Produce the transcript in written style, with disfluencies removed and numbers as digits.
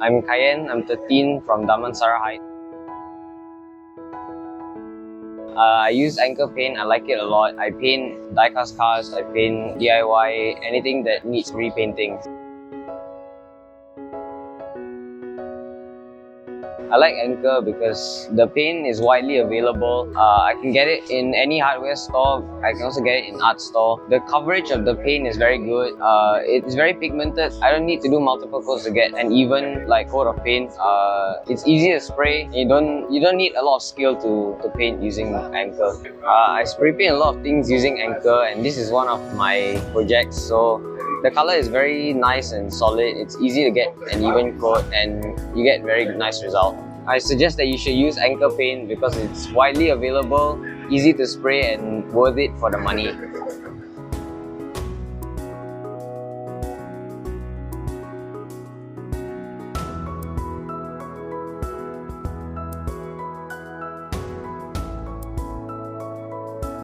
I'm Cai Yen, I'm 13 from Damansara Heights. I use Anchor paint, I like it a lot. I paint diecast cars, I paint DIY, anything that needs repainting. I like Anchor because the paint is widely available. I can get it in any hardware store. I can also get it in art store. The coverage of the paint is very good. It's very pigmented. I don't need to do multiple coats to get an even coat of paint. It's easy to spray. You don't need a lot of skill to paint using Anchor. I spray paint a lot of things using Anchor, and this is one of my projects. So the color is very nice and solid. It's easy to get an even coat and you get very nice result. I suggest that you should use Anchor paint because it's widely available, easy to spray and worth it for the money.